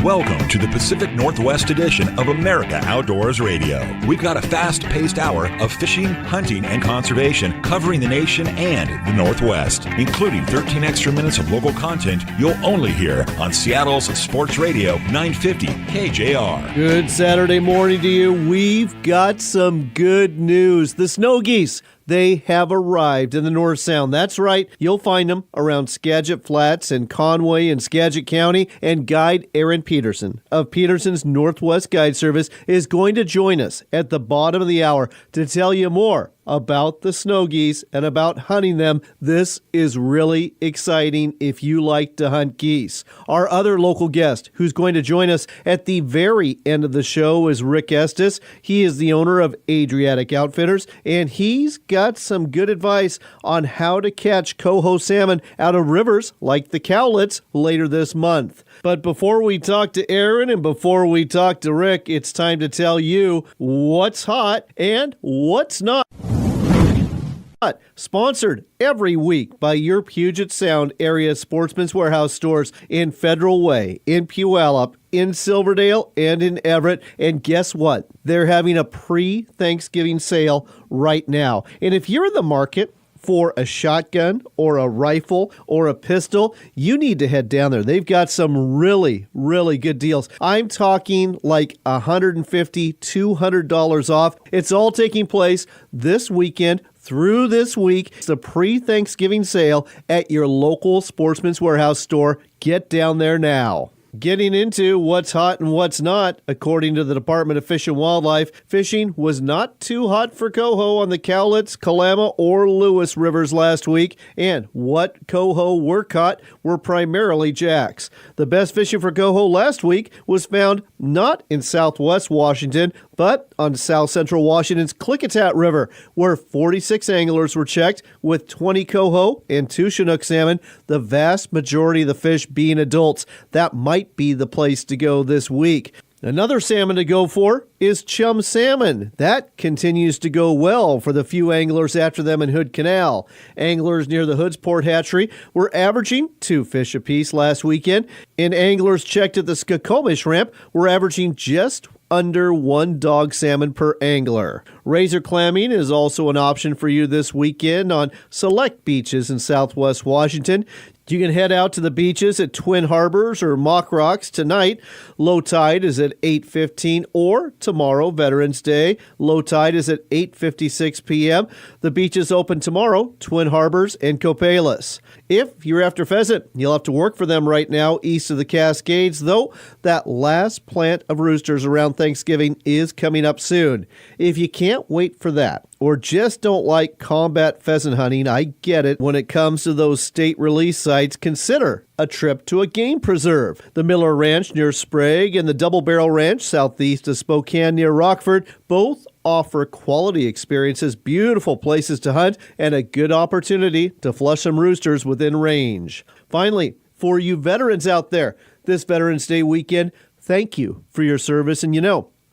Welcome to the Pacific Northwest edition of America Outdoors Radio. We've got a fast-paced hour of fishing, hunting, and conservation covering the nation and the Northwest, including 13 extra minutes of local content you'll only hear on Seattle's Sports Radio 950 KJR. Good Saturday morning to you. We've got some good news. The snow geese, they have arrived in the North Sound. That's right. You'll find them around Skagit Flats and Conway in Skagit County. And guide Aaron Peterson of Peterson's Northwest Guide Service is going to join us at the bottom of the hour to tell you more about the snow geese and about hunting them. This is really exciting if you like to hunt geese. Our other local guest who's going to join us at the very end of the show is Ric Estes. He is the owner of Adriatic Outfitters, and he's got some good advice on how to catch coho salmon out of rivers like the Cowlitz later this month. But before we talk to Aaron and before we talk to Ric, it's time to tell you what's hot and what's not. Sponsored every week by your Puget Sound area Sportsman's Warehouse stores in Federal Way, in Puyallup, in Silverdale, and in Everett. And guess what? They're having a pre-Thanksgiving sale right now. And if you're in the market for a shotgun or a rifle or a pistol, you need to head down there. They've got some really, really good deals. I'm talking like $150, $200 off. It's all taking place this weekend through this week. It's a pre-Thanksgiving sale at your local Sportsman's Warehouse store. Get down there now. Getting into what's hot and what's not, according to the Department of Fish and Wildlife, fishing was not too hot for coho on the Cowlitz, Kalama, or Lewis rivers last week, and what coho were caught were primarily jacks. The best fishing for coho last week was found not in southwest Washington, but on south central Washington's Klickitat River, where 46 anglers were checked with 20 coho and 2 Chinook salmon, the vast majority of the fish being adults. That might be the place to go this week. Another salmon to go for is chum salmon. That continues to go well for the few anglers after them in Hood Canal. Anglers near the Hoodsport hatchery were averaging 2 fish apiece last weekend, and anglers checked at the Skokomish ramp were averaging just under 1 dog salmon per angler. Razor clamming is also an option for you this weekend on select beaches in southwest Washington. You can head out to the beaches at Twin Harbors or Mock Rocks tonight. Low tide is at 8:15, or tomorrow, Veterans Day. Low tide is at 8:56 p.m. The beaches open tomorrow, Twin Harbors and Copalis. If you're after pheasant, you'll have to work for them right now east of the Cascades, though that last plant of roosters around Thanksgiving is coming up soon. If you can't wait for that, or just don't like combat pheasant hunting, I get it. When it comes to those state release sites, consider a trip to a game preserve. The Miller Ranch near Sprague and the Double Barrel Ranch southeast of Spokane near Rockford both offer quality experiences, beautiful places to hunt, and a good opportunity to flush some roosters within range. Finally, for you veterans out there, this Veterans Day weekend, thank you for your service. And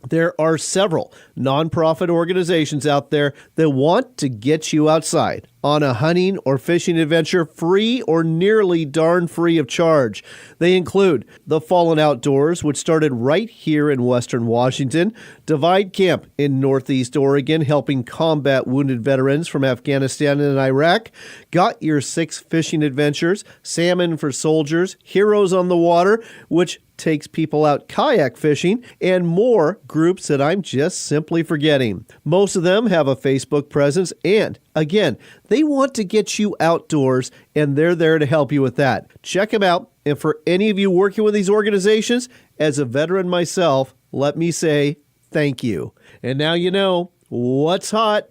there are several nonprofit organizations out there that want to get you outside on a hunting or fishing adventure free or nearly darn free of charge. They include the Fallen Outdoors, which started right here in western Washington, Divide Camp in northeast Oregon, helping combat wounded veterans from Afghanistan and Iraq, Got Your 6 Fishing Adventures, Salmon for Soldiers, Heroes on the Water, which takes people out kayak fishing, and more groups that I'm just simply forgetting. Most of them have a Facebook presence, and again, they want to get you outdoors, and they're there to help you with that. Check them out, and for any of you working with these organizations, as a veteran myself, let me say thank you. And now you know what's hot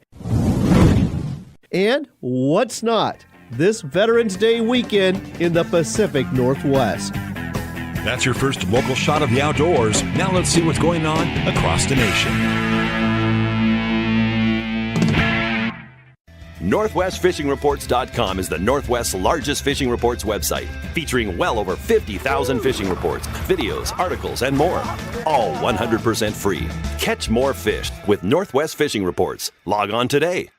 and what's not this Veterans Day weekend in the Pacific Northwest. That's your first local shot of the outdoors. Now let's see what's going on across the nation. NorthwestFishingReports.com is the Northwest's largest fishing reports website, featuring well over 50,000 fishing reports, videos, articles, and more. All 100% free. Catch more fish with Northwest Fishing Reports. Log on today.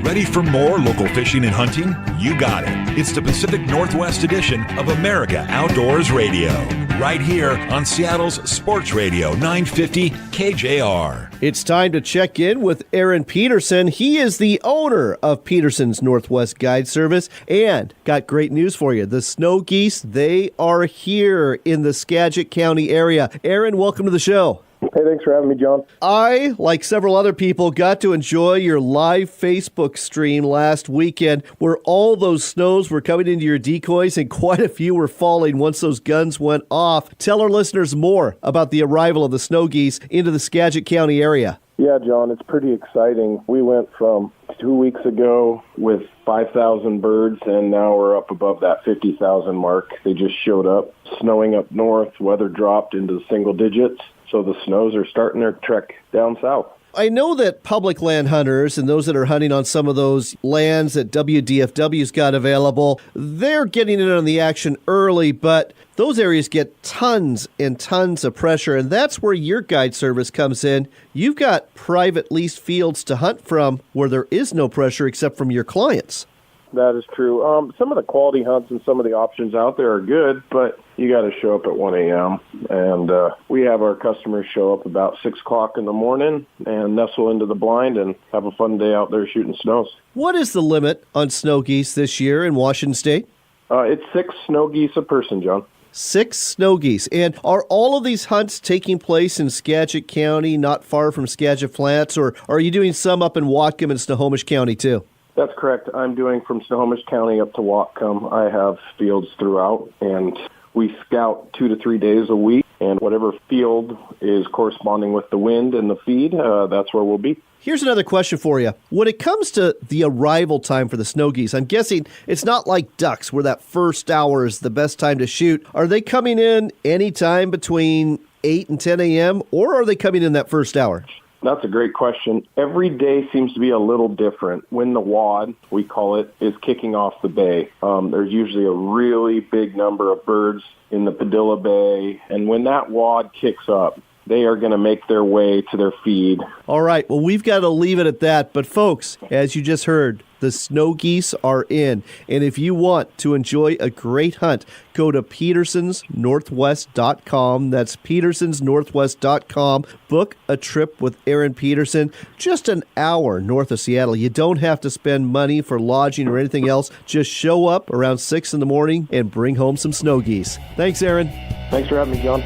Ready for more local fishing and hunting? You got it. It's the Pacific Northwest edition of America Outdoors Radio, right here on Seattle's Sports Radio 950 KJR. It's time to check in with Aaron Peterson. He is the owner of Peterson's Northwest Guide Service and got great news for you. The snow geese, they are here in the Skagit County area. Aaron, welcome to the show. Hey, thanks for having me, John. I, like several other people, got to enjoy your live Facebook stream last weekend where all those snows were coming into your decoys and quite a few were falling once those guns went off. Tell our listeners more about the arrival of the snow geese into the Skagit County area. Yeah, John, it's pretty exciting. We went from 2 weeks ago with 5,000 birds, and now we're up above that 50,000 mark. They just showed up, snowing up north, weather dropped into the single digits. So the snows are starting their trek down south. I know that public land hunters and those that are hunting on some of those lands that WDFW's got available, they're getting in on the action early, but those areas get tons and tons of pressure, and that's where your guide service comes in. You've got private leased fields to hunt from where there is no pressure except from your clients. That is true. Some of the quality hunts and some of the options out there are good, but you got to show up at 1 a.m. And we have our customers show up about 6 o'clock in the morning and nestle into the blind and have a fun day out there shooting snows. What is the limit on snow geese this year in Washington State? It's 6 snow geese a person, John. 6 snow geese. And are all of these hunts taking place in Skagit County, not far from Skagit Flats, or are you doing some up in Whatcom and Snohomish County too? That's correct. I'm doing from Snohomish County up to Whatcom. I have fields throughout, and we scout 2 to 3 days a week, and whatever field is corresponding with the wind and the feed, that's where we'll be. Here's another question for you. When it comes to the arrival time for the snow geese, I'm guessing it's not like ducks where that first hour is the best time to shoot. Are they coming in any time between 8 and 10 a.m., or are they coming in that first hour? That's a great question. Every day seems to be a little different. When the wad, we call it, is kicking off the bay, there's usually a really big number of birds in the Padilla Bay. And when that wad kicks up, they are going to make their way to their feed. All right. Well, we've got to leave it at that. But folks, as you just heard, the snow geese are in. And if you want to enjoy a great hunt, go to petersonsnorthwest.com. That's petersonsnorthwest.com. Book a trip with Aaron Peterson, just an hour north of Seattle. You don't have to spend money for lodging or anything else. Just show up around 6 in the morning and bring home some snow geese. Thanks, Aaron. Thanks for having me, John.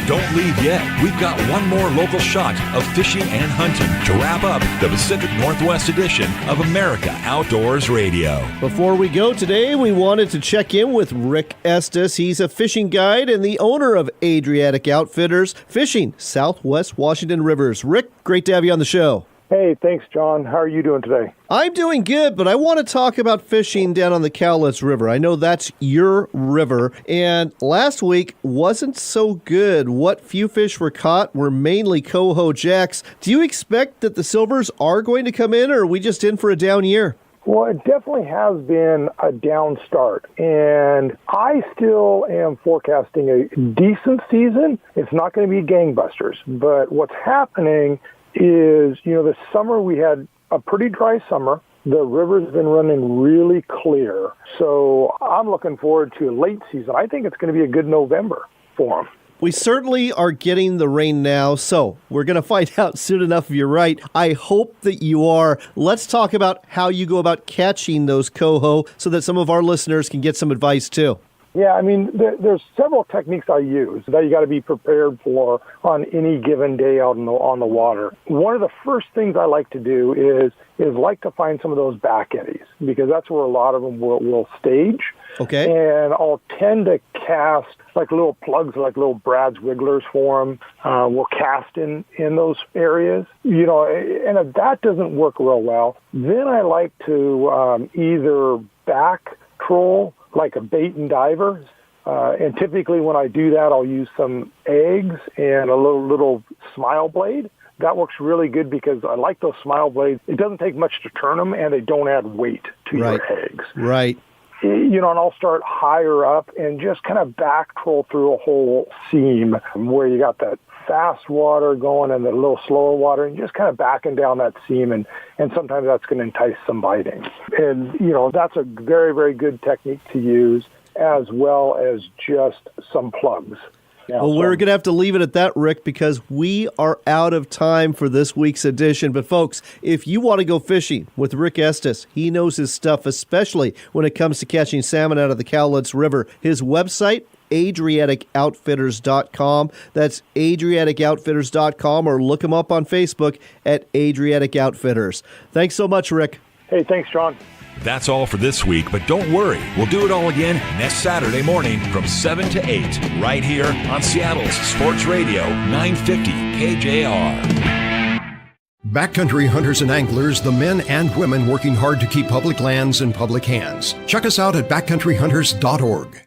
Don't leave yet. We've got one more local shot of fishing and hunting to wrap up the Pacific Northwest edition of America Outdoors Radio. Before we go today, we wanted to check in with Ric Estes. He's a fishing guide and the owner of Adriatic Outfitters, fishing Southwest Washington rivers. Ric, great to have you on the show. Hey, thanks, John. How are you doing today? I'm doing good, but I want to talk about fishing down on the Cowlitz River. I know that's your river, and last week wasn't so good. What few fish were caught were mainly coho jacks. Do you expect that the silvers are going to come in, or are we just in for a down year? Well, it definitely has been a down start, and I still am forecasting a decent season. It's not going to be gangbusters, but what's happening is, this summer we had a pretty dry summer. The river's been running really clear. So I'm looking forward to a late season. I think it's going to be a good November for them. We certainly are getting the rain now, so we're going to find out soon enough if you're right. I hope that you are. Let's talk about how you go about catching those coho so that some of our listeners can get some advice too. Yeah, I mean, there's several techniques I use that you got to be prepared for on any given day out on the water. One of the first things I like to do is like to find some of those back eddies, because that's where a lot of them will stage. Okay. And I'll tend to cast like little plugs, like little Brad's Wigglers for them. We'll cast in those areas, and if that doesn't work real well, then I like to either back troll like a bait and diver. And typically when I do that, I'll use some eggs and a little smile blade. That works really good because I like those smile blades. It doesn't take much to turn them, and they don't add weight to your eggs. Right. and I'll start higher up and just kind of back troll through a whole seam where you got that fast water going and the little slower water, and just kind of backing down that seam, and sometimes that's going to entice some biting. And, that's a very, very good technique to use, as well as just some plugs. Well, we're going to have to leave it at that, Rick, because we are out of time for this week's edition. But, folks, if you want to go fishing with Ric Estes, he knows his stuff, especially when it comes to catching salmon out of the Cowlitz River. His website, AdriaticOutfitters.com. That's AdriaticOutfitters.com, or look him up on Facebook at Adriatic Outfitters. Thanks so much, Rick. Hey, thanks, John. That's all for this week, but don't worry. We'll do it all again next Saturday morning from 7 to 8, right here on Seattle's Sports Radio 950 KJR. Backcountry hunters and anglers, the men and women working hard to keep public lands in public hands. Check us out at backcountryhunters.org.